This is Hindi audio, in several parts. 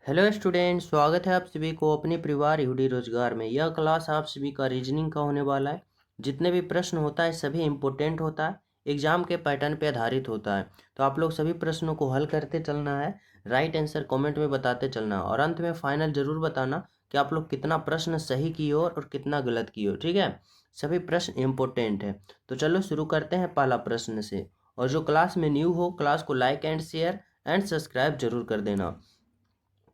हेलो स्टूडेंट, स्वागत है आप सभी को अपने परिवार यूडी रोजगार में। यह क्लास आप सभी का रीजनिंग का होने वाला है। जितने भी प्रश्न होता है सभी इम्पोर्टेंट होता है, एग्जाम के पैटर्न पे आधारित होता है। तो आप लोग सभी प्रश्नों को हल करते चलना है, राइट आंसर कमेंट में बताते चलना है और अंत में फाइनल जरूर बताना कि आप लोग कितना प्रश्न सही किए हो और कितना गलत किए हो। ठीक है, सभी प्रश्न इम्पोर्टेंट है। तो चलो शुरू करते हैं पहला प्रश्न से। और जो क्लास में न्यू हो, क्लास को like and share and subscribe जरूर कर देना।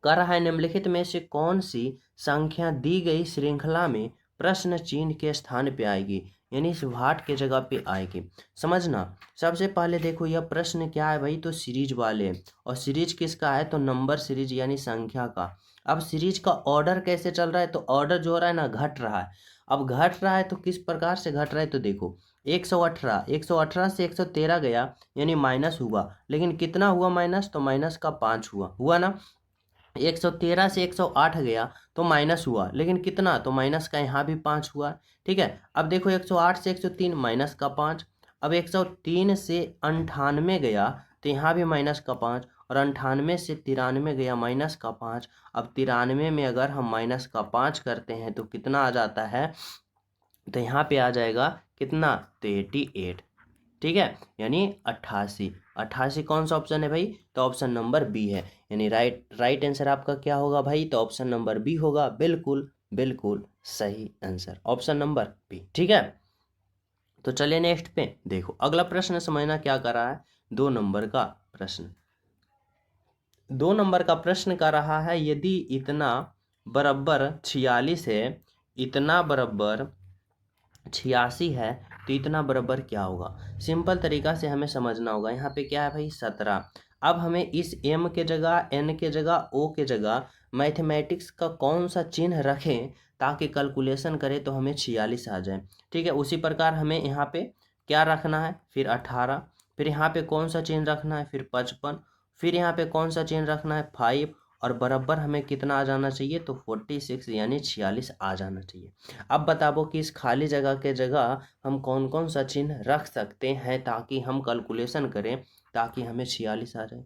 कर रहा है निम्नलिखित में से कौन सी संख्या दी गई श्रृंखला में प्रश्न चिन्ह के स्थान पे आएगी, यानी इस भाट के जगह पे आएगी। समझना, सबसे पहले देखो यह प्रश्न क्या है भाई, तो सीरीज वाले, और सीरीज किसका है, तो नंबर सीरीज यानी संख्या का। अब सीरीज का ऑर्डर कैसे चल रहा है, तो ऑर्डर जो हो रहा है ना घट रहा है। अब घट रहा है तो किस प्रकार से घट रहा है, तो देखो 118 से 113 गया यानी माइनस हुआ, लेकिन कितना हुआ माइनस, तो माइनस का 5 हुआ ना। 113 से 108 गया तो माइनस हुआ, लेकिन कितना, तो माइनस का यहाँ भी 5 हुआ। ठीक है, अब देखो 108 से 103 माइनस का 5। अब 103 से 98 गया तो यहाँ भी माइनस का 5, और 98 से 93 गया माइनस का 5। अब 93 में अगर हम माइनस का 5 करते हैं तो कितना आ जाता है, तो यहाँ पे आ जाएगा कितना, तो 88। ठीक है, यानी 88। 88 कौन सा ऑप्शन है भाई, तो ऑप्शन नंबर बी है, यानी राइट आंसर आपका क्या होगा भाई, तो ऑप्शन नंबर बी होगा। बिल्कुल बिल्कुल सही आंसर ऑप्शन नंबर बी। ठीक है, तो चलिए नेक्स्ट पे देखो, अगला प्रश्न समझना क्या कर रहा है। 2 नंबर का प्रश्न, 2 नंबर का प्रश्न कर रहा है, यदि इतना बराबर 46 है, इतना बराबर 86 है, तो इतना बराबर क्या होगा। सिंपल तरीका से हमें समझना होगा। यहाँ पे क्या है भाई, 17। अब हमें इस m के जगह, n के जगह, o के जगह मैथमेटिक्स का कौन सा चिन्ह रखें ताकि कैलकुलेशन करें तो हमें 46 आ जाए। ठीक है, उसी प्रकार हमें यहाँ पे क्या रखना है, फिर 18, फिर यहाँ पे कौन सा चिन्ह रखना है, फिर 55, फिर यहाँ पे कौन सा चिन्ह रखना है, 5, और बराबर हमें कितना आ जाना चाहिए, तो 46 यानी 46 आ जाना चाहिए। अब बताओ कि इस खाली जगह के जगह हम कौन कौन सा चिन्ह रख सकते हैं ताकि हम कैलकुलेशन करें, ताकि हमें 46 आ जाए।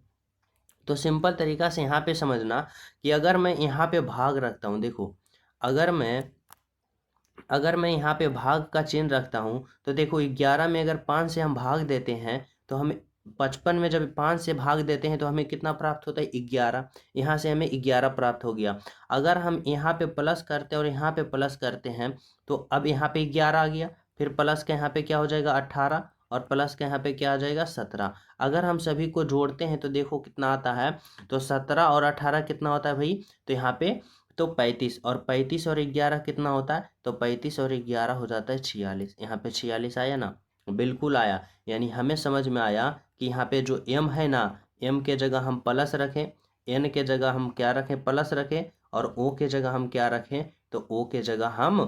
तो सिंपल तरीका से यहाँ पे समझना कि अगर मैं यहाँ पे भाग रखता हूँ, देखो अगर मैं यहाँ पे भाग का चिन्ह रखता हूँ, तो देखो 11 में अगर 5 से हम भाग देते हैं तो हमें 55 में जब 5 से भाग देते हैं तो हमें कितना प्राप्त होता है, 11। यहाँ से हमें 11 प्राप्त हो गया। अगर हम यहाँ पे प्लस करते हैं और यहाँ पे प्लस करते हैं तो अब यहाँ पे 11 आ गया, फिर प्लस का यहाँ पे क्या हो जाएगा, 18, और प्लस का यहाँ पे क्या आ जाएगा, 17। अगर हम सभी को जोड़ते हैं तो देखो कितना आता है, तो 17 और 18 कितना होता है भाई, तो यहाँ पे तो 35, और 35 और 11 कितना होता है, तो 35 और 11 हो जाता है 46। यहाँ पे 46 आया ना, बिल्कुल आया। यानी हमें समझ में आया कि यहाँ पे जो m है ना, m के जगह हम प्लस रखें, n के जगह हम क्या रखें, प्लस रखें, और o के जगह हम क्या रखें, तो o के जगह हम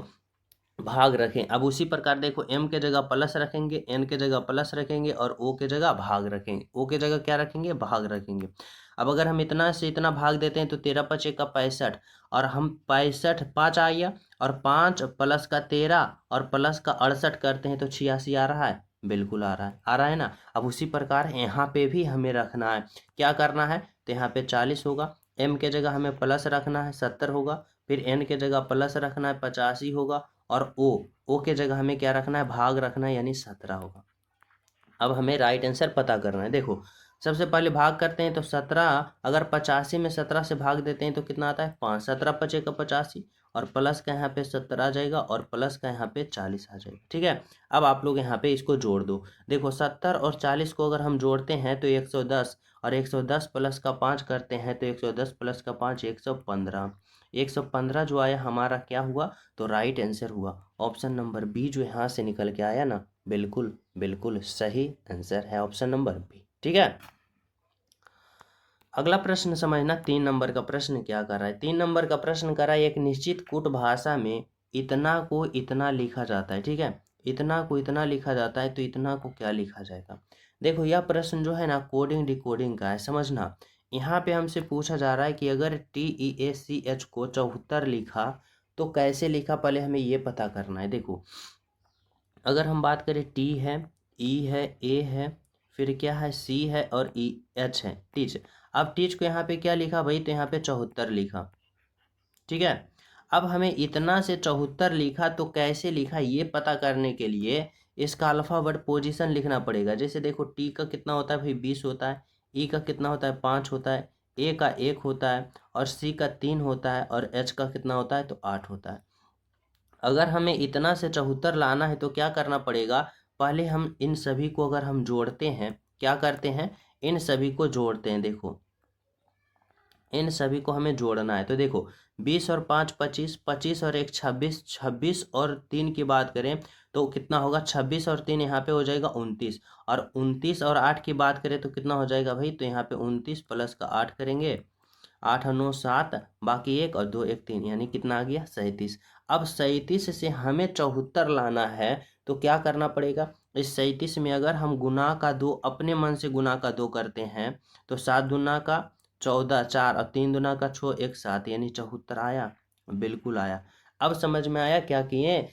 भाग रखें। अब उसी प्रकार देखो, m के जगह प्लस रखेंगे, n के जगह प्लस रखेंगे, और o के जगह भाग रखेंगे। o के जगह क्या रखेंगे, भाग रखेंगे। अब अगर हम इतना से इतना भाग देते हैं तो 13 पचे का 65, और हम 65 5 आ गया, और 5 प्लस का 13 और प्लस का 68 करते हैं तो 86 आ रहा है। बिल्कुल आ रहा है ना। अब उसी प्रकार यहाँ पे भी हमें रखना है, क्या करना है, तो यहाँ पे 40 होगा, m के जगह हमें प्लस रखना है, 70 होगा, फिर n के जगह प्लस रखना है, 85 होगा, और ओ के जगह हमें क्या रखना है, भाग रखना है, यानी 17 होगा। अब हमें राइट आंसर पता करना है। देखो सबसे पहले भाग करते हैं तो 17, अगर 85 में 17 से भाग देते हैं तो कितना आता है, 5, 17 पचे का 85, और प्लस का यहाँ पे 70 आ जाएगा, और प्लस का यहाँ पे 40 आ जाएगा। ठीक है, अब आप लोग यहाँ पे इसको जोड़ दो। देखो 70 और 40 को अगर हम जोड़ते हैं तो 110, और 110 प्लस का 5 करते हैं तो 110 प्लस का 5 115। 115 जो आया हमारा क्या हुआ, तो राइट आंसर हुआ ऑप्शन नंबर बी, जो यहाँ से निकल के आया ना। बिल्कुल बिल्कुल सही आंसर है ऑप्शन नंबर बी। ठीक है, अगला प्रश्न समझना। 3 नंबर का प्रश्न क्या कर रहा है, 3 नंबर का प्रश्न कर रहा है, एक निश्चित कूट भाषा में इतना को इतना लिखा जाता है। ठीक है, इतना को इतना लिखा जाता है, तो इतना को क्या लिखा जाएगा। देखो यह प्रश्न जो है ना कोडिंग डिकोडिंग का है। समझना, यहाँ पे हमसे पूछा जा रहा है कि अगर TEACH को 74 लिखा तो कैसे लिखा, पहले हमें ये पता करना है। देखो अगर हम बात करें, T है, E है, A है, फिर क्या है, C है, और EH है। ठीक है, अब टीच को यहाँ पे क्या लिखा भाई, तो यहाँ पे 74 लिखा। ठीक है, अब हमें इतना से 74 लिखा, तो कैसे लिखा ये पता करने के लिए इसका अल्फाबेट पोजीशन लिखना पड़ेगा। जैसे देखो टी का कितना होता है भाई 20 होता है, ई का कितना होता है 5 होता है, ए का 1 होता है, और सी का 3 होता है, और एच का कितना होता है तो 8 होता है। अगर हमें इतना से 74 लाना है तो क्या करना पड़ेगा, पहले हम इन सभी को अगर हम जोड़ते हैं, क्या करते हैं, इन सभी को जोड़ते हैं। देखो इन सभी को हमें जोड़ना है, तो देखो 20 और 5 25, 25 और 1 26, 26 और 3 की बात करें तो कितना होगा, 26 और 3 यहाँ पे हो जाएगा 29, और 29 और 8 की बात करें तो कितना हो जाएगा भाई, तो यहाँ पे 29 प्लस का 8 करेंगे, 8 और 9 7, बाकी 1 और 2 1 3, यानी कितना आ गया 37। अब 37 से हमें 74 लाना है, तो क्या करना पड़ेगा, इस 37 में अगर हम गुना का 2 अपने मन से गुना का 2 करते हैं, तो 7 दूना का 14, 4 और 3 दूना का 6, 1 7, यानी 74 आया, बिल्कुल आया। अब समझ में आया क्या किए,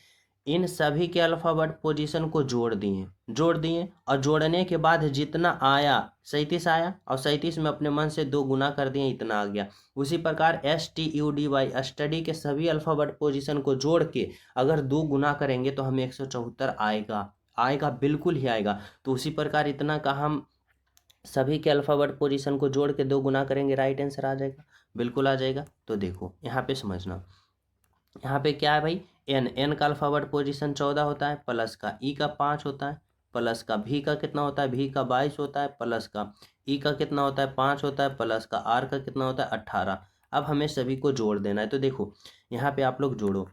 इन सभी के अल्फाबेट पोजीशन को जोड़ दिए और जोड़ने के बाद जितना आया 37 आया, और 37 में अपने मन से 2 गुना कर दिए, इतना आ गया। उसी प्रकार STUDY स्टडी के सभी अल्फाबेट पोजीशन को जोड़ के अगर 2 गुना करेंगे तो हमें 174 आएगा, बिल्कुल ही आएगा। तो उसी प्रकार इतना का हम सभी के अल्फाबेट पोजीशन को जोड़ के 2 गुना करेंगे, राइट आंसर आ जाएगा, बिल्कुल आ जाएगा। तो देखो यहाँ पे समझना, यहाँ पे क्या है भाई, एन का अल्फाबेट पोजीशन 14 होता है, प्लस का ई का 5 होता है, प्लस का भी का कितना होता है, भी का 22 होता है, प्लस का ई का कितना होता है 5 होता है, प्लस का आर का कितना होता है 18। अब हमें सभी को जोड़ देना है, तो देखो यहाँ पे आप लोग जोड़ो,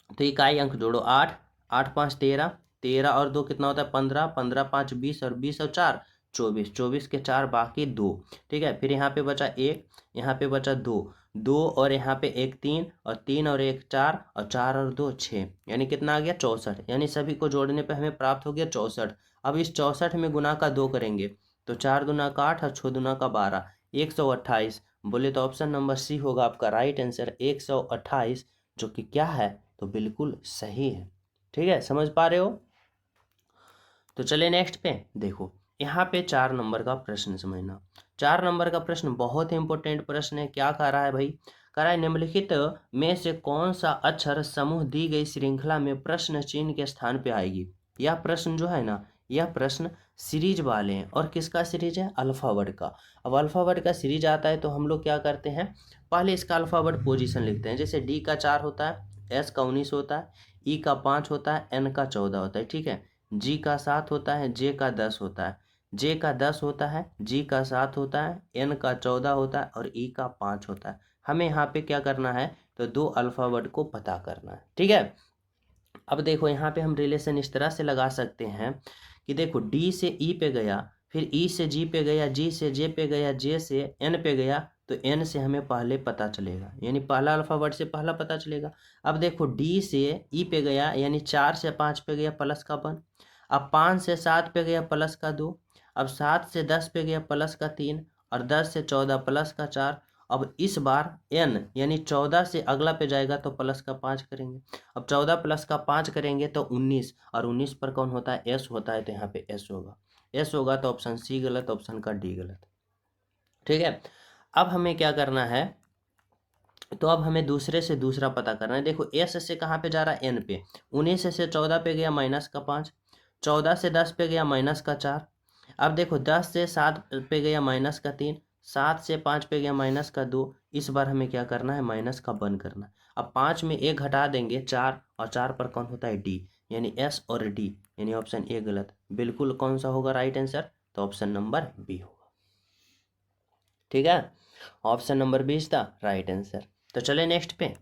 तो इकाई अंक जोड़ो, 8 8 5 13, 13 और 2 कितना होता है 15, 15 5 20, और 20 और 4 24, 24 के 4 बाकी 2। ठीक है, फिर यहाँ पे बचा 1, यहाँ पे बचा 2, 2 और यहाँ पे 1 3, और 3 और 1 4, और 4 और 2 6, यानी कितना आ गया 64, यानी सभी को जोड़ने पे हमें प्राप्त हो गया 64। अब इस 64 में गुना का 2 करेंगे, तो 4 दूना का 8 और 6 दूना का 12, 128। बोले तो ऑप्शन नंबर सी होगा आपका राइट आंसर 128, जो कि क्या है, तो बिल्कुल सही है। ठीक है, समझ पा रहे हो। तो चलिए नेक्स्ट पे देखो, यहाँ पे 4 नंबर का प्रश्न समझना। 4 नंबर का प्रश्न बहुत ही इंपॉर्टेंट प्रश्न है। क्या कह रहा है भाई, कह रहा है निम्नलिखित में से कौन सा अक्षर समूह दी गई श्रृंखला में प्रश्न चिन्ह के स्थान पे आएगी। यह प्रश्न जो है ना, यह प्रश्न सीरीज वाले हैं, और किसका सीरीज है, अल्फाबेट का। अब अल्फाबेट का सीरीज आता है तो हम लोग क्या करते हैं, पहले इसका अल्फाबेट पोजीशन लिखते हैं। जैसे डी का 4 होता है, एस का 19 होता है, ई का 5 होता है, एन का 14 होता है। ठीक है, जी का 7 होता है, जे का 10 होता है, जे का 10 होता है, जी का 7 होता है, एन का 14 होता है, और ई का 5 होता है। हमें यहाँ पे क्या करना है, तो 2 अल्फाबेट को पता करना है। ठीक है, अब देखो यहाँ पे हम रिलेशन इस तरह से लगा सकते हैं कि देखो डी से ई पे गया, फिर ई से जी पे गया, जी से जे पे गया, जे से एन पे गया, तो एन से हमें पहले पता चलेगा, यानी पहला अल्फाबेट से पहला पता चलेगा। अब देखो डी से ई पे गया, यानी 4 से 5 पे गया प्लस का 1, अब 5 से 7 पे गया प्लस का 2, अब 7 से 10 पे गया प्लस का 3, और 10 से 14 प्लस का 4। अब इस बार एन यानी 14 से अगला पे जाएगा तो प्लस का 5 करेंगे। अब 14 प्लस का 5 करेंगे तो 19, और 19 पर कौन होता है, एस होता है, तो यहाँ पे एस होगा। एस होगा तो ऑप्शन सी गलत, ऑप्शन का डी गलत। ठीक है, अब हमें क्या करना है, तो अब हमें दूसरे से दूसरा पता करना है। देखो एस से कहाँ पे जा रहा है, एन पे, 19 से 14 पे गया माइनस का 5, 14 से 10 पे गया माइनस का 4, अब देखो 10 से 7 पे गया माइनस का 3, 7 से 5 पे गया माइनस का 2। इस बार हमें क्या करना है, माइनस का 1 करना है। अब 5 में 1 घटा देंगे 4, और 4 पर कौन होता है, डी, यानी एस और डी, यानी ऑप्शन ए गलत। बिल्कुल कौन सा होगा राइट आंसर, तो ऑप्शन नंबर बी होगा। ठीक है, option number B is the right answer. तो चले नेक्स्ट पे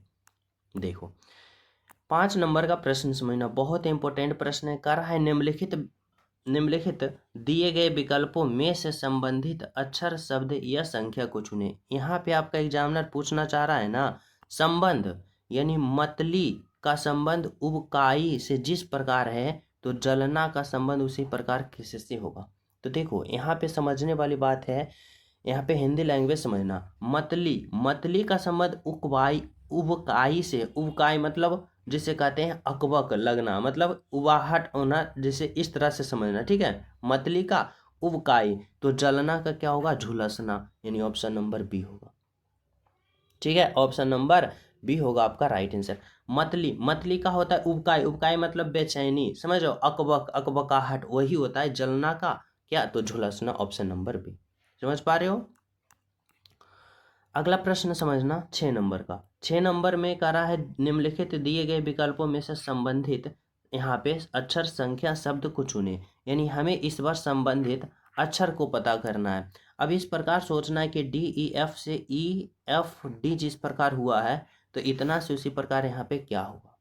देखो, 5 नंबर का प्रश्न समझना, बहुत इंपॉर्टेंट प्रश्न है। कर रहा है निम्नलिखित दिए गए विकल्पों में से संबंधित अक्षर, शब्द या संख्या को चुने। यहाँ पे आपका एग्जामिनर पूछना चाह रहा है ना, संबंध यानी मतली का संबंध उबकाई से जिस प्रकार है, तो जलना का संबंध उसी प्रकार किससे होगा। तो देखो यहाँ पे समझने वाली बात है, यहाँ पे हिंदी लैंग्वेज समझना। मतली का संबंध उबकाई से, उबकाई मतलब जिसे कहते हैं अकबक लगना, मतलब उबाहट होना, जिसे इस तरह से समझना। ठीक है, मतली का उबकाई, तो जलना का क्या होगा, झुलसना, यानी ऑप्शन नंबर बी होगा। ठीक है, ऑप्शन नंबर बी होगा आपका राइट आंसर। मतली, मतली का होता है उबकाई, उबकाई मतलब बेचैनी, समझ लो, अकबक, अकबकाहट, वही होता है जलना का क्या, तो झुलसना, ऑप्शन नंबर बी। समझ पा रहे हो। अगला प्रश्न समझना 6 नंबर का। 6 नंबर में कह रहा है निम्नलिखित दिए गए विकल्पों में से संबंधित, यहाँ पे अक्षर संख्या शब्द को चुने, यानी हमें इस बार संबंधित अक्षर को पता करना है। अब इस प्रकार सोचना है कि डी ई एफ से ई एफ डी जिस प्रकार हुआ है, तो इतना से उसी प्रकार यहाँ पे क्या होगा।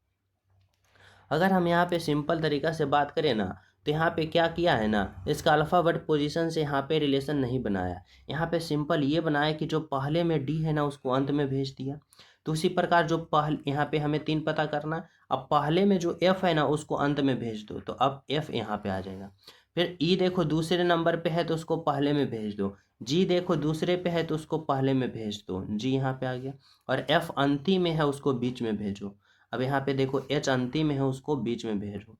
अगर हम यहाँ पे सिंपल तरीका से बात करें ना, तो यहाँ पे क्या किया है ना, इसका अल्फ़ाबेट पोजीशन से यहाँ पे रिलेशन नहीं बनाया। यहाँ पे सिंपल ये बनाया कि जो पहले में डी है ना उसको अंत में भेज दिया। तो उसी प्रकार जो पहले यहाँ पे हमें 3 पता करना है, अब पहले में जो एफ है ना उसको अंत में भेज दो, तो अब एफ यहाँ पे आ जाएगा। फिर ई देखो दूसरे नंबर पे है तो उसको पहले में भेज दो, जी देखो दूसरे पे है तो उसको पहले में भेज दो, जी यहाँ पे आ गया, और एफ अंतिम में है उसको बीच में भेजो। अब यहाँ पे देखो एच अंतिम में है उसको बीच में भेजो।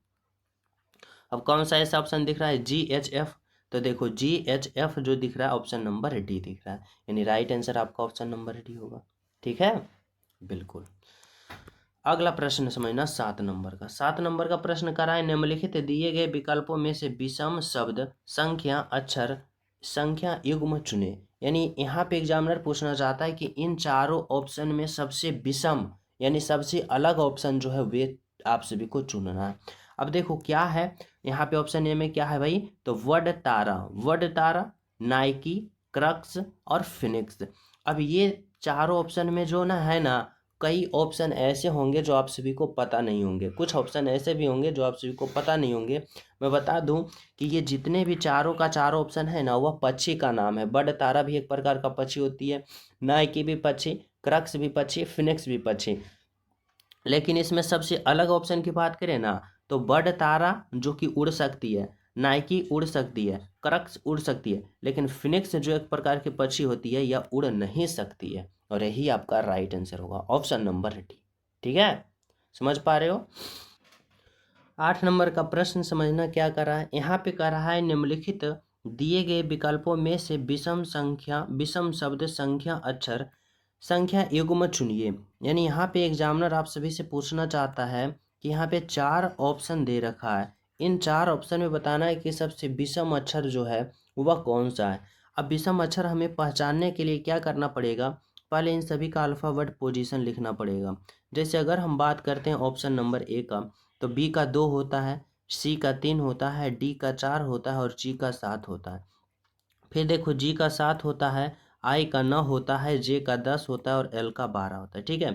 अब कौन सा ऐसा ऑप्शन दिख रहा है, जी एच एफ, तो देखो जी एच एफ जो दिख रहा है ऑप्शन नंबर डी दिख रहा है, यानी राइट आंसर आपका ऑप्शन नंबर डी होगा। ठीक है, बिल्कुल। अगला प्रश्न समझना 7 नंबर का। 7 नंबर का प्रश्न कर रहा है निम्नलिखित दिए गए विकल्पों में से विषम शब्द संख्या अक्षर संख्या युग्म चुने, यानी यहाँ पे एग्जामिनर पूछना चाहता है कि इन चारों ऑप्शन में सबसे विषम यानी सबसे अलग ऑप्शन जो है वे आप सभी को चुनना है। अब देखो क्या है यहाँ पे ऑप्शन ए में क्या है भाई, तो वर्ड तारा, वर्ड तारा, नाइकी, क्रक्स और फिनिक्स। अब ये चारों ऑप्शन में जो ना है ना, कई ऑप्शन ऐसे होंगे जो आप सभी को पता नहीं होंगे, कुछ ऑप्शन ऐसे भी होंगे जो आप सभी को पता नहीं होंगे। मैं बता दूं कि ये जितने भी चारों का चारों ऑप्शन है ना वह पक्षी का नाम है। बड़ तारा भी एक प्रकार का पक्षी होती है, नाइकी भी पक्षी, क्रक्स भी पक्षी, फिनिक्स भी पक्षी। लेकिन इसमें सबसे अलग ऑप्शन की बात करें ना, तो बड़ तारा जो कि उड़ सकती है, नाइकी उड़ सकती है, क्रक्स उड़ सकती है, लेकिन फिनिक्स जो एक प्रकार की पक्षी होती है यह उड़ नहीं सकती है, और यही आपका राइट आंसर होगा ऑप्शन नंबर डी। ठीक है, समझ पा रहे हो। 8 नंबर का प्रश्न समझना क्या कर रहा है, यहाँ पे कर रहा है निम्नलिखित दिए गए विकल्पों में से विषम संख्या विषम शब्द संख्या अक्षर संख्या युग्म चुनिए, यानी यहाँ पे एग्जामिनर आप सभी से पूछना चाहता है कि यहाँ पे 4 ऑप्शन दे रखा है, इन 4 ऑप्शन में बताना है कि सबसे विषम अक्षर जो है वह कौन सा है। अब विषम अक्षर हमें पहचानने के लिए क्या करना पड़ेगा, पहले इन सभी का अल्फ़ाबेट पोजीशन लिखना पड़ेगा। जैसे अगर हम बात करते हैं ऑप्शन नंबर ए का, तो बी का 2 होता है, सी का 3 होता है, डी का 4 होता है और जी का 7 होता है। फिर देखो जी का 7 होता है, आई का 9 होता है, जे का 10 होता है और एल का 12 होता है। ठीक है,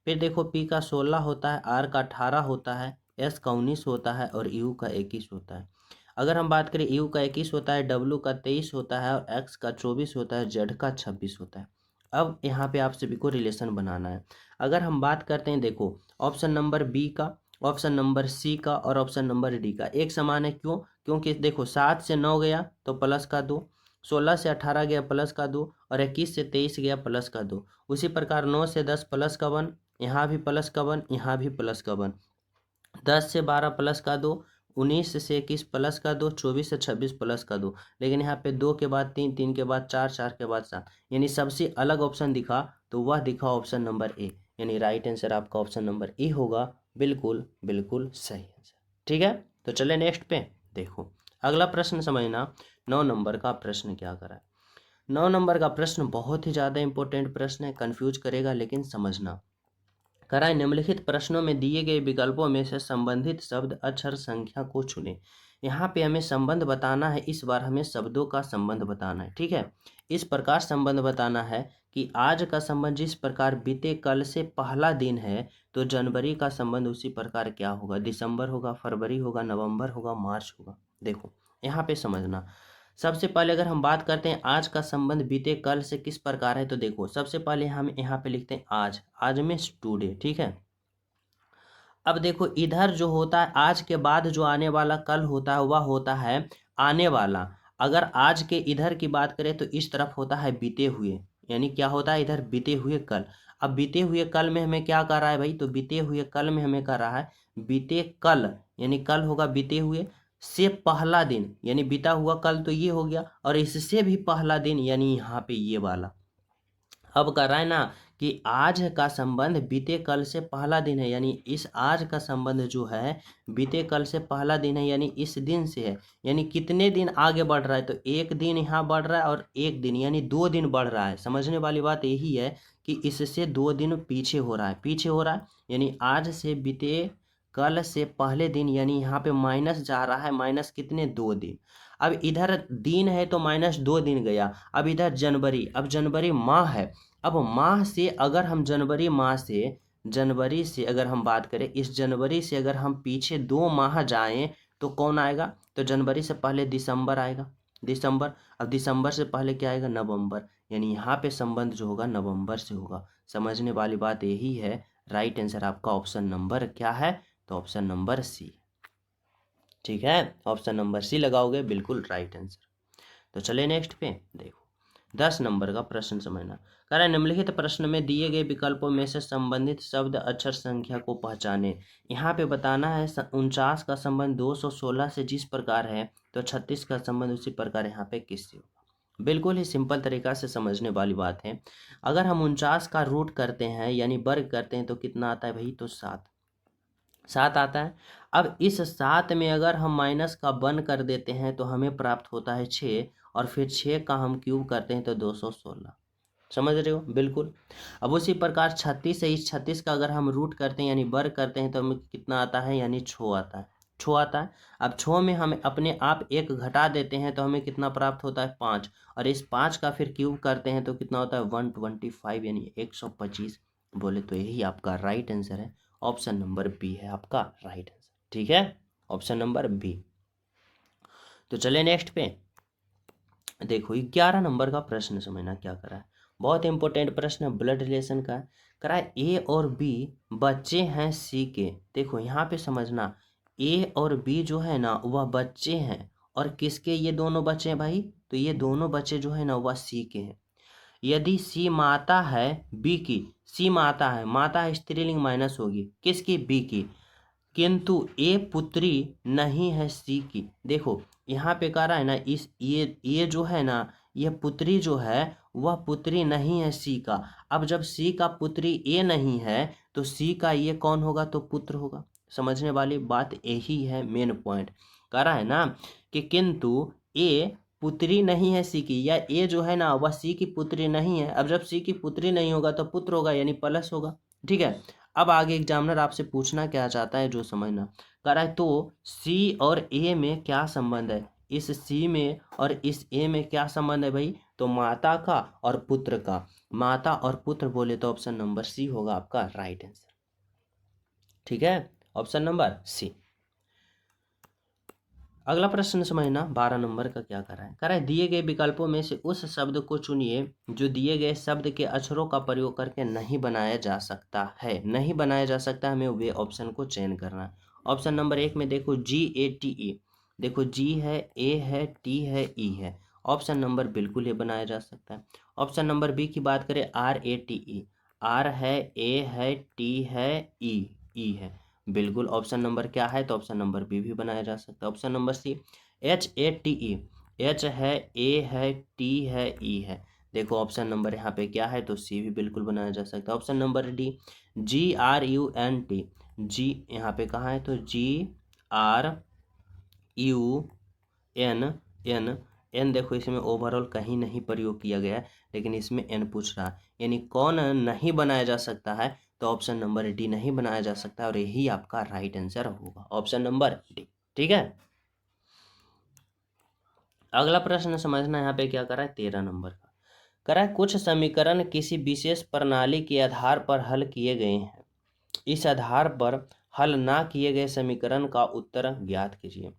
फिर देखो पी का 16 होता है, आर का 18 होता है, एस का 19 होता है और यू का 21 होता है। अगर हम बात करें यू का 21 होता है, डब्ल्यू का 23 होता है और एक्स का 24 होता है, जेड का 26 होता है। अब यहाँ पे आप सभी को रिलेशन बनाना है। अगर हम बात करते हैं देखो ऑप्शन नंबर बी का, ऑप्शन नंबर सी का और ऑप्शन नंबर डी का एक समान है, क्यों, क्योंकि देखो 7 से 9 गया तो प्लस का 2, 16 से 18 गया प्लस का 2 और 21 से 23 गया प्लस का 2। उसी प्रकार 9 से 10 प्लस का 1, यहाँ भी प्लस का 1, यहाँ भी प्लस का 1, 10 से 12 प्लस का 2, 19 से 21 प्लस का 2, 24 से 26 प्लस का 2। लेकिन यहाँ पे 2 के बाद 3, 3 के बाद 4, 4 के बाद 7, यानी सबसे अलग ऑप्शन दिखा तो वह दिखा ऑप्शन नंबर ए, यानी राइट आंसर आपका ऑप्शन नंबर ए होगा। बिल्कुल बिल्कुल सही आंसर। ठीक है, तो चले नेक्स्ट पे देखो अगला प्रश्न समझना। 9 नंबर का प्रश्न क्या करा है। 9 नंबर का प्रश्न बहुत ही ज़्यादा इंपॉर्टेंट प्रश्न है, कंफ्यूज करेगा लेकिन समझना। कराए निम्नलिखित प्रश्नों में दिए गए विकल्पों में से संबंधित शब्द अक्षर संख्या को चुनें। यहाँ पे हमें संबंध बताना है, इस बार हमें शब्दों का संबंध बताना है। ठीक है, इस प्रकार संबंध बताना है कि आज का संबंध जिस प्रकार बीते कल से पहला दिन है, तो जनवरी का संबंध उसी प्रकार क्या होगा, दिसंबर होगा, फरवरी होगा, नवंबर होगा, मार्च होगा। देखो यहाँ पे समझना, सबसे पहले अगर हम बात करते हैं आज का संबंध बीते कल से किस प्रकार है, तो देखो सबसे पहले हम यहाँ पे लिखते हैं आज, आज में टुडे। ठीक है, अब देखो इधर जो होता है आज के बाद जो आने वाला कल होता है वह होता है आने वाला। अगर आज के इधर की बात करें तो इस तरफ होता है बीते हुए, यानी क्या होता है इधर बीते हुए कल। अब बीते हुए कल में हमें क्या कर रहा है भाई, तो बीते हुए कल में हमें कर रहा है बीते कल, यानी कल होगा बीते हुए, से पहला दिन यानी बीता हुआ कल तो ये हो गया, और इससे भी पहला दिन यानी यहाँ पे ये वाला। अब कर रहा है ना कि आज का संबंध बीते कल से पहला दिन है, यानी इस आज का संबंध जो है बीते कल से पहला दिन है, यानी इस दिन से है। यानी कितने दिन आगे बढ़ रहा है, तो एक दिन यहाँ बढ़ रहा है और एक दिन यानी 2 दिन बढ़ रहा है। समझने वाली बात यही है कि इससे 2 दिन पीछे हो रहा है, पीछे हो रहा है, यानी आज से बीते कल से पहले दिन, यानी यहाँ पे माइनस जा रहा है, माइनस कितने 2 दिन। अब इधर दिन है तो -2 दिन गया। अब इधर जनवरी, अब जनवरी माह है। अब माह से अगर हम जनवरी से अगर हम बात करें, इस जनवरी से अगर हम पीछे 2 माह जाएं तो कौन आएगा, तो जनवरी से पहले दिसंबर आएगा, दिसंबर। अब दिसंबर से पहले क्या आएगा, नवंबर, यानी यहाँ पे संबंध जो होगा नवंबर से होगा। समझने वाली बात यही है। राइट आंसर आपका ऑप्शन नंबर क्या है, तो ऑप्शन नंबर सी। ठीक है, ऑप्शन नंबर सी लगाओगे, बिल्कुल राइट आंसर। तो चले नेक्स्ट पे, देखो 10 नंबर का प्रश्न समझना। कह रहा है निम्नलिखित प्रश्न में दिए गए विकल्पों में से संबंधित शब्द अक्षर संख्या को पहचाने। यहाँ पे बताना है 49 का संबंध 216 से जिस प्रकार है, तो 36 का संबंध उसी प्रकार यहाँ पे किससे होगा। बिल्कुल ही सिंपल तरीका से समझने वाली बात है। अगर हम 49 का रूट करते हैं यानी वर्ग करते हैं तो कितना आता है भाई, तो 7 आता है। अब इस 7 में अगर हम माइनस का 1 कर देते हैं तो हमें प्राप्त होता है 6, और फिर 6 का हम क्यूब करते हैं तो 216। समझ रहे हो, बिल्कुल। अब उसी प्रकार 36 है, इस 36 का अगर हम रूट करते हैं यानी वर्ग करते हैं तो हमें कितना आता है, यानी 6 आता है, 6 आता है। अब 6 में हम अपने आप 1 घटा देते हैं तो हमें कितना प्राप्त होता है, 5, और इस 5 का फिर क्यूब करते हैं तो कितना होता है 125 यानी 125। बोले तो यही आपका राइट आंसर है, ऑप्शन नंबर बी है आपका राइट आंसर। ठीक है, ऑप्शन नंबर बी। तो चले नेक्स्ट पे, देखो 11 नंबर का प्रश्न समझना क्या करा है। बहुत इंपॉर्टेंट प्रश्न है, ब्लड रिलेशन का करा है। ए और बी बच्चे हैं सी के। देखो यहाँ पे समझना, ए और बी जो है ना वह बच्चे हैं, और किसके ये दोनों बच्चे हैं भाई, तो ये दोनों बच्चे जो है ना वह सी के हैं। यदि सी माता है बी की, सी माता है, माता स्त्रीलिंग माइनस होगी किसकी, बी की, किंतु ए पुत्री नहीं है सी की। देखो यहाँ पे कह रहा है ना, इस ये जो है ना, ये पुत्री जो है वह पुत्री नहीं है सी का। अब जब सी का पुत्री ए नहीं है तो सी का ये कौन होगा, तो पुत्र होगा। समझने वाली बात यही है, मेन पॉइंट कह रहा है ना कि किंतु ए पुत्री नहीं है सी की, या ए जो है ना वह सी की पुत्री नहीं है। अब जब सी की पुत्री नहीं होगा तो पुत्र होगा यानी प्लस होगा। ठीक है, अब आगे एग्जामिनर आपसे पूछना क्या चाहता है जो समझना कह रहा है, तो सी और ए में क्या संबंध है, इस सी में और इस ए में क्या संबंध है भाई, तो माता का और पुत्र का। माता और पुत्र बोले तो ऑप्शन नंबर सी होगा आपका राइट आंसर। ठीक है, ऑप्शन नंबर सी। अगला प्रश्न समझना, 12 नंबर का क्या कर रहा है, दिए गए विकल्पों में से उस शब्द को चुनिए जो दिए गए शब्द के अक्षरों का प्रयोग करके नहीं बनाया जा सकता है। नहीं बनाया जा सकता, हमें वे ऑप्शन को चयन करना है। ऑप्शन नंबर 1 में देखो GATE, देखो जी है, ए है, टी है, ई है। ऑप्शन नंबर बिल्कुल ये बनाया जा सकता है। ऑप्शन नंबर बी की बात करें RATE, आर है, ए है, टी है, ई है। बिल्कुल ऑप्शन नंबर क्या है, तो ऑप्शन नंबर बी भी बनाया जा सकता है। Option number C HATE, H है, ए है, टी है, ई है। देखो ऑप्शन नंबर यहाँ पे क्या है, तो सी भी बिल्कुल बनाया जा सकता है। ऑप्शन नंबर डी GRUNT, जी यहाँ पे कहाँ है, तो GRUN, देखो इसमें ओवरऑल कहीं नहीं प्रयोग किया गया है, लेकिन इसमें एन पूछ रहा है, यानी कौन नहीं बनाया जा सकता है, तो ऑप्शन नंबर डी नहीं बनाया जा सकता, और यही आपका राइट आंसर होगा, ऑप्शन नंबर डी। ठीक है, अगला प्रश्न समझना, यहाँ पे क्या करा है, 13 नंबर का करा है, कुछ समीकरण किसी विशेष प्रणाली के आधार पर हल किए गए हैं, इस आधार पर हल ना किए गए समीकरण का उत्तर ज्ञात कीजिए।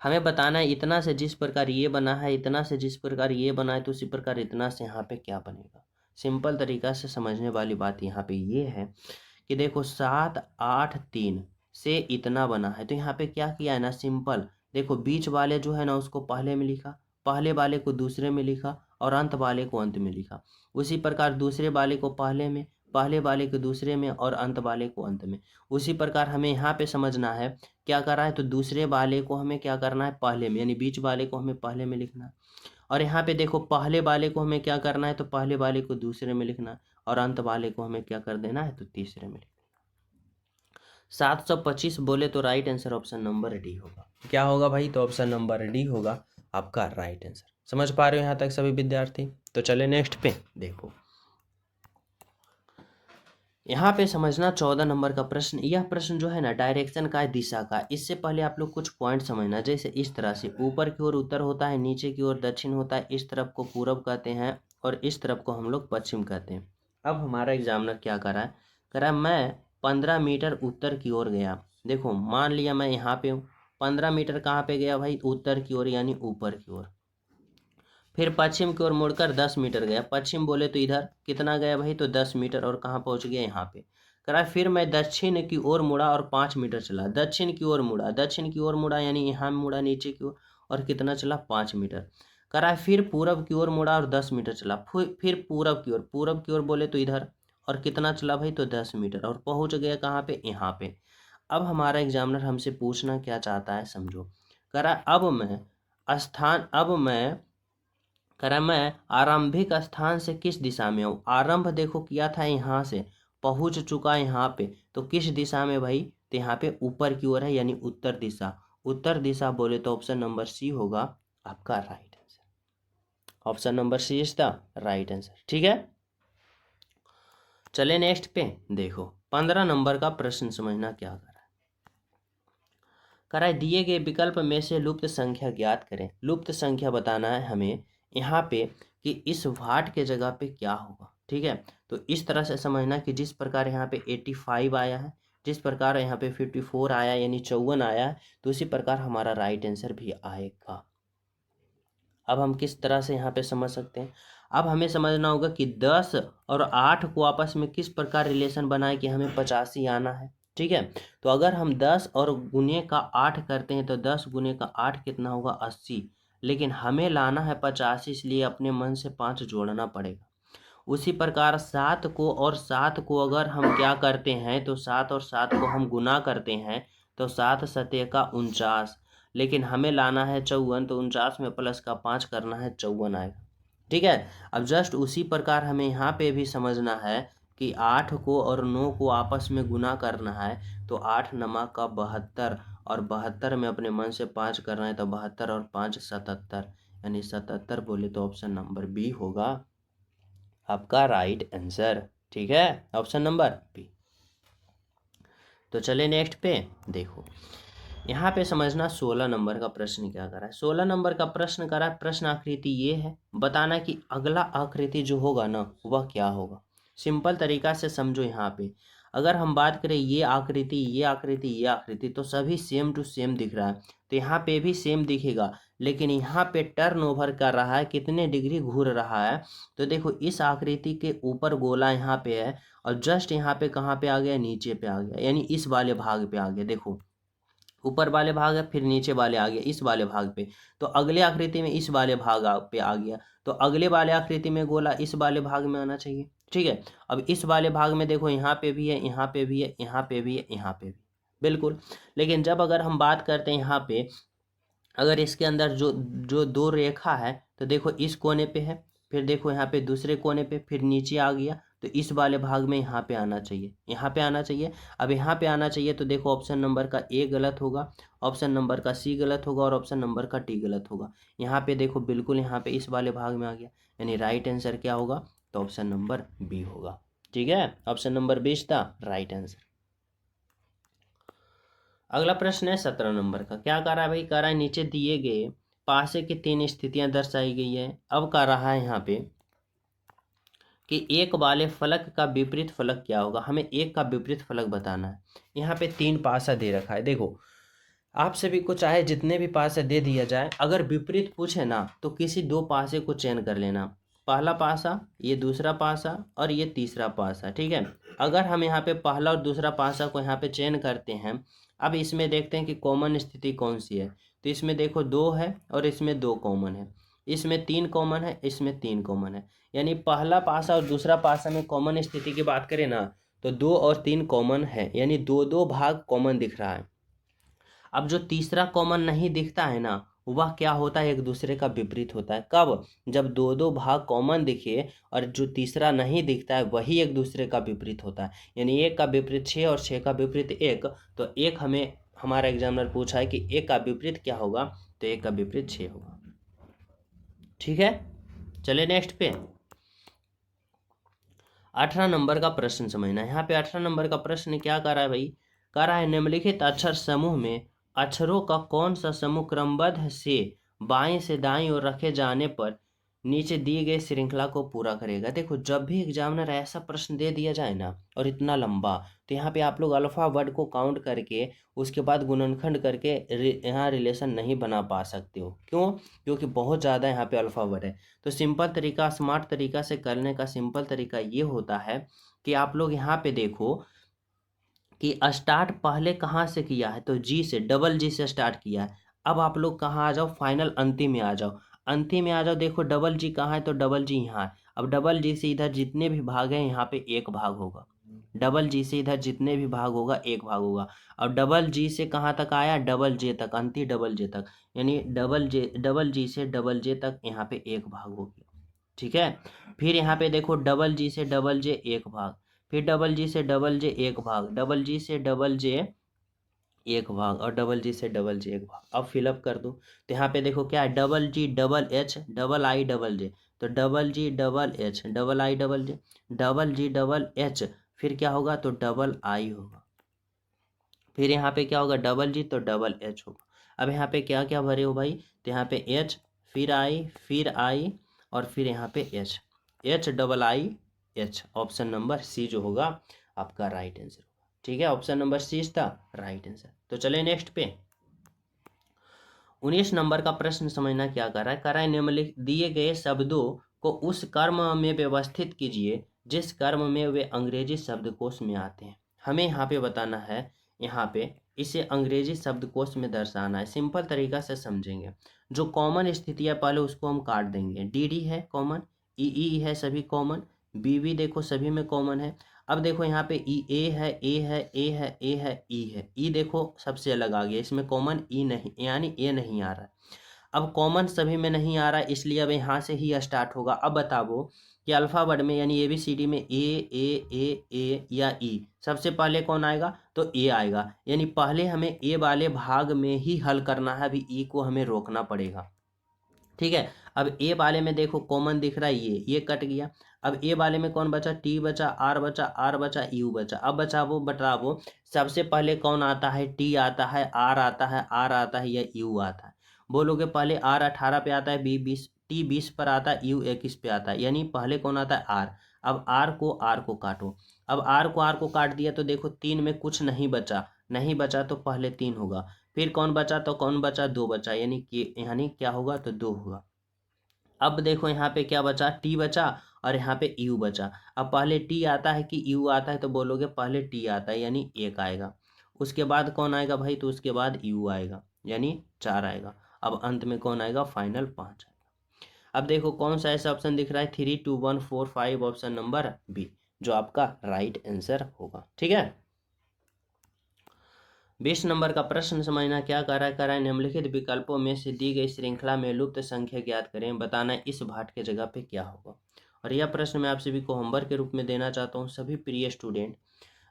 हमें बताना है इतना से जिस प्रकार ये बना है, इतना से जिस प्रकार ये बना है, तो उसी प्रकार इतना से यहाँ पे क्या बनेगा। सिंपल तरीका से समझने वाली बात यहाँ पे ये है कि देखो 7 8 3 से इतना बना है, तो यहाँ पे क्या किया है ना, सिंपल देखो बीच वाले जो है ना उसको पहले में लिखा, पहले वाले को दूसरे में लिखा, और अंत वाले को अंत में लिखा। उसी प्रकार दूसरे वाले को पहले में, पहले वाले को दूसरे में और अंत वाले को अंत में। उसी प्रकार हमें यहाँ पे समझना है क्या कर रहा है, तो दूसरे वाले को हमें क्या करना है, पहले में, यानी बीच वाले को हमें पहले में लिखना है। और यहाँ पे देखो पहले वाले को हमें क्या करना है, तो पहले वाले को दूसरे में लिखना है, और अंत वाले को हमें क्या कर देना है, तो तीसरे में लिखना है। 725 बोले तो right answer option number D होगा। क्या होगा भाई, तो ऑप्शन नंबर डी होगा आपका राइट आंसर। समझ पा रहे हो यहाँ तक सभी विद्यार्थी? तो चले नेक्स्ट पे देखो, यहाँ पे समझना 14 नंबर का प्रश्न। यह प्रश्न जो है ना डायरेक्शन का है, दिशा का। इससे पहले आप लोग कुछ पॉइंट समझना, जैसे इस तरह से ऊपर की ओर उत्तर होता है, नीचे की ओर दक्षिण होता है, इस तरफ को पूरब कहते हैं और इस तरफ को हम लोग पश्चिम कहते हैं। अब हमारा एग्जामिनर क्या कर रहा है, कह रहा है मैं 15 मीटर उत्तर की ओर गया। देखो मान लिया मैं यहाँ पे हूँ, 15 मीटर कहाँ पे गया भाई, उत्तर की ओर यानी ऊपर की ओर। फिर पश्चिम की ओर मुड़कर 10 मीटर गया। पश्चिम बोले तो इधर कितना गया भाई, तो 10 मीटर, और कहाँ पहुँच गया, यहाँ पे। करा फिर मैं दक्षिण की ओर मुड़ा और 5 मीटर चला। दक्षिण की ओर मुड़ा, दक्षिण की ओर मुड़ा यानी यहाँ मुड़ा नीचे की ओर, और कितना चला, 5 मीटर। करा फिर पूरब की ओर मुड़ा और 10 मीटर चला। फिर पूरब की ओर, पूरब की ओर बोले तो इधर, और कितना चला भाई, तो 10 मीटर, और पहुँच गया कहाँ पे, यहाँ पे। अब हमारा एग्जामिनर हमसे पूछना क्या चाहता है, समझो। करा अब मैं करा मैं आरंभिक स्थान से किस दिशा में हूँ। आरंभ देखो किया था यहाँ से, पहुँच चुका यहाँ पे, तो किस दिशा में भाई, तो यहाँ पे ऊपर की ओर है, यानी उत्तर दिशा। उत्तर दिशा बोले तो ऑप्शन नंबर सी होगा आपका right answer. Option number C is the right answer. ठीक है, चले नेक्स्ट पे देखो, 15 नंबर का प्रश्न समझना क्या कर रहा है। कराए दिए गए विकल्प में से लुप्त संख्या ज्ञात करें। लुप्त संख्या बताना है हमें यहाँ पे कि इस वाट के जगह पे क्या होगा। ठीक है, तो इस तरह से समझना कि जिस प्रकार यहाँ पे 85 आया है, जिस प्रकार यहाँ पे 54 आया यानी 54 आया है, तो उसी प्रकार हमारा राइट आंसर भी आएगा। अब हम किस तरह से यहाँ पे समझ सकते हैं, अब हमें समझना होगा कि 10 और 8 को आपस में किस प्रकार रिलेशन बनाए कि हमें 85 आना है। ठीक है, तो अगर हम 10 और गुने का 8 करते हैं तो 10 गुने का 8 कितना होगा, 80। लेकिन हमें लाना है 85, इसलिए अपने मन से 5 जोड़ना पड़ेगा। उसी प्रकार 7 को और 7 को अगर हम क्या करते हैं, तो 7 और 7 को हम गुना करते हैं तो 7 सते का 49, लेकिन हमें लाना है 54, तो 49 में प्लस का 5 करना है, 54 आएगा। ठीक है, अब जस्ट उसी प्रकार हमें यहाँ पे भी समझना है कि 8 को और 9 को आपस में गुना करना है, तो 8 नमा का 72, और 72 में अपने मन से 5 करना है, तो 72 और 5 77, यानी 77 बोले तो ऑप्शन नंबर बी होगा आपका राइट आंसर। ठीक है, ऑप्शन नंबर बी। तो चले नेक्स्ट पे देखो, यहाँ पे समझना 16 नंबर का प्रश्न क्या कर रहा है। 16 नंबर का प्रश्न कर रहा है, प्रश्न आकृति ये है, बताना कि अगला आकृति जो होगा ना वह क्या होगा। सिंपल तरीका से समझो। यहाँ पे अगर हम बात करें ये आकृति, ये आकृति, ये आकृति, तो सभी सेम टू सेम दिख रहा है, तो यहाँ पे भी सेम दिखेगा, लेकिन यहाँ पे टर्न ओवर कर रहा है, कितने डिग्री घूर रहा है। तो देखो इस आकृति के ऊपर गोला यहाँ पे है, और जस्ट यहाँ पे कहाँ पे आ गया, नीचे पे आ गया, यानी इस वाले भाग पे आ गया। देखो ऊपर वाले भाग है, फिर नीचे वाले आ गया इस वाले भाग पे, तो अगले आकृति में इस वाले भाग पे आ गया, तो अगले वाले आकृति में गोला इस वाले भाग में आना चाहिए। ठीक है, अब इस वाले भाग में देखो यहाँ पे भी है, यहाँ पे भी है, यहाँ पे भी है, यहाँ पे भी, बिल्कुल। लेकिन जब अगर हम बात करते हैं यहाँ पे, अगर इसके अंदर जो जो दो रेखा है, तो देखो इस कोने पे है, फिर देखो यहाँ पे दूसरे कोने पे, फिर नीचे आ गया, तो इस वाले भाग में यहाँ पे आना चाहिए, यहाँ पे आना चाहिए। अब यहाँ पे आना चाहिए, तो देखो ऑप्शन नंबर का ए गलत होगा, ऑप्शन नंबर का सी गलत होगा, और ऑप्शन नंबर का डी गलत होगा। यहाँ पे देखो बिल्कुल यहाँ पे इस वाले भाग में आ गया, यानी राइट आंसर क्या होगा, तो ऑप्शन नंबर बी होगा। ठीक है, option number B is the right answer. अगला प्रश्न है 17 नंबर का। क्या कर रहा है भाई, कह रहा है नीचे दिए गए पासे की 3 स्थितियां दर्शाई गई है। अब कह रहा है यहाँ पे कि एक वाले फलक का विपरीत फलक क्या होगा। हमें एक का विपरीत फलक बताना है। यहाँ पे 3 पासा दे रखा है। देखो आप सभी को चाहे जितने भी पासे दे दिया जाए, अगर विपरीत पूछे ना तो किसी 2 पासे को चयन कर लेना। पहला पासा, ये दूसरा पासा, और ये तीसरा पासा। ठीक है, अगर हम यहाँ पे पहला और दूसरा पासा को यहाँ पे चयन करते हैं, अब इसमें देखते हैं कि कॉमन स्थिति कौन सी है। तो इसमें देखो 2 है और इसमें 2 कॉमन है। इसमें 3 कॉमन है, इसमें 3 कॉमन है, यानी पहला पासा और दूसरा पासा में कॉमन स्थिति की बात करें ना तो 2 और 3 कॉमन है, यानी 2 भाग कॉमन दिख रहा है। अब जो तीसरा कॉमन नहीं दिखता है ना वह क्या होता है, एक दूसरे का विपरीत होता है। कब? जब 2 भाग कॉमन दिखे और जो तीसरा नहीं दिखता है वही एक दूसरे का विपरीत होता है, यानी 1 का विपरीत 6 और 6 का विपरीत 1, तो 1 हमें हमारा एग्जामिनर पूछा है कि 1 का विपरीत क्या होगा, तो 1 का विपरीत 6 होगा। ठीक है, चलिए नेक्स्ट पे 18 नंबर का प्रश्न समझना। यहाँ पे 18 नंबर का प्रश्न क्या कर रहा है भाई, कह रहा है निम्नलिखित अक्षर समूह में अक्षरों का कौन सा समूह क्रमबद्ध से बाएं से दाएं ओर रखे जाने पर नीचे दी गई श्रृंखला को पूरा करेगा। देखो जब भी एग्जामिनर ऐसा प्रश्न दे दिया जाए ना और इतना लंबा, तो यहाँ पे आप लोग अल्फा वर्ड को काउंट करके उसके बाद गुणनखंड करके यहाँ रिलेशन नहीं बना पा सकते हो। क्यों? क्योंकि बहुत ज़्यादा यहाँ पे अल्फा वर्ड है। तो सिंपल तरीका, स्मार्ट तरीका से करने का सिंपल तरीका ये होता है कि आप लोग यहाँ पे देखो कि स्टार्ट पहले कहाँ से किया है, तो जी से, डबल जी से स्टार्ट किया है। अब आप लोग कहाँ आ जाओ, फाइनल अंतिम में आ जाओ। अंतिम में आ जाओ, देखो डबल जी कहाँ है, तो डबल जी यहाँ है। अब डबल जी से इधर जितने भी भाग हैं यहाँ पे एक भाग होगा, डबल जी से इधर जितने भी भाग होगा एक भाग होगा। अब डबल जी से कहाँ तक आया, डबल जे तक, अंतिम डबल जे तक, यानी डबल जी से डबल जे तक यहाँ पे एक भाग हो गया। ठीक है, फिर यहाँ पे देखो डबल जी से डबल जे एक भाग, फिर डबल जी से डबल जे एक भाग, डबल जी से डबल जे एक भाग, और डबल जी से डबल जे एक भाग। अब फिलअप कर दो, तो यहाँ पे देखो क्या है, double G double H double I double J, तो double G double H double I double J, double G double H, फिर क्या होगा, तो डबल आई होगा, फिर यहाँ पे क्या होगा, डबल जी तो डबल एच होगा। अब यहाँ पे क्या क्या भरे हो भाई, तो यहाँ पे एच, फिर आई और फिर यहाँ पे H, H double I H. Option number C जो होगा आपका राइट आंसर होगा। ठीक है, option number C is the right answer. तो चले नेक्स्ट पे 19 नंबर का प्रश्न समझना क्या कर रहा है, कर रहा है निम्नलिखित दिए गए शब्दों को उस कर्म में व्यवस्थित कीजिए जिस कर्म में वे अंग्रेजी शब्दकोश में आते हैं। हमें यहाँ पे बताना है, यहाँ पे इसे अंग्रेजी शब्दकोश में दर्शाना है। सिंपल तरीका से समझेंगे, जो कॉमन स्थिति है पहले उसको हम काट देंगे। डी डी है कॉमन, ई है सभी कॉमन, बी भी देखो सभी में कॉमन है। अब देखो यहाँ पे ई ए है, ए है, ए है, ए है, ई है, ई देखो सबसे अलग आ गया, इसमें कॉमन ई नहीं, यानी ए नहीं आ रहा है। अब कॉमन सभी में नहीं आ रहा है, इसलिए अब यहाँ से ही स्टार्ट होगा। अब बताओ कि अल्फाबेट में यानी ABCD में ए या ई, सबसे पहले कौन आएगा, तो ए आएगा, यानी पहले हमें ए वाले भाग में ही हल करना है, अभी ई को हमें रोकना पड़ेगा। ठीक है, अब ए वाले में देखो कॉमन दिख रहा है, ये कट गया। अब ए वाले में कौन बचा, टी बचा, आर बचा, आर बचा, यू बचा। अब बताओ सबसे पहले कौन आता है, टी आता है, आर आता है, आर आता है या यू आता है। बोलोगे पहले आर 18 पे आता है, बी 20, टी 20 पर आता है, यू 21 पे आता है, यानी पहले कौन आता है, आर। अब आर को काटो, अब आर को काट दिया तो देखो 3 में कुछ नहीं बचा तो पहले 3 होगा, फिर कौन बचा, तो कौन बचा, 2 बचा, यानी क्या होगा, तो 2 होगा। अब देखो यहाँ पे क्या बचा, टी बचा और यहाँ पे यू बचा। अब पहले टी आता है कि यू आता है, तो बोलोगे पहले टी आता है, यानी 1 आएगा। उसके बाद कौन आएगा भाई, तो उसके बाद यू आएगा, यानी 4 आएगा। अब अंत में कौन आएगा, फाइनल 5 आएगा। अब देखो कौन सा ऐसा ऑप्शन दिख रहा है, 3 2 1 4 5, ऑप्शन नंबर बी जो आपका राइट आंसर होगा। ठीक है, 20 नंबर का प्रश्न समझना क्या कर रहा है, निम्नलिखित विकल्पों में से दी गई श्रृंखला में लुप्त संख्या ज्ञात करें, बताना इस भाट के जगह पे क्या होगा। और यह प्रश्न मैं आप सभी को होमवर्क के रूप में देना चाहता हूँ। सभी प्रिय स्टूडेंट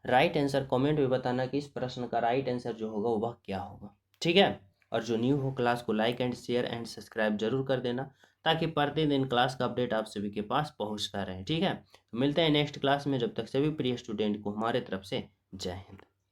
राइट आंसर कमेंट में बताना कि इस प्रश्न का राइट आंसर जो होगा वह क्या होगा। ठीक है, और जो न्यू हो क्लास को like and share and subscribe जरूर कर देना, ताकि प्रतिदिन क्लास का अपडेट आप सभी के पास पहुँचता रहे। ठीक है, तो मिलते हैं नेक्स्ट क्लास में, जब तक सभी प्रिय स्टूडेंट को हमारे तरफ से जय हिंद।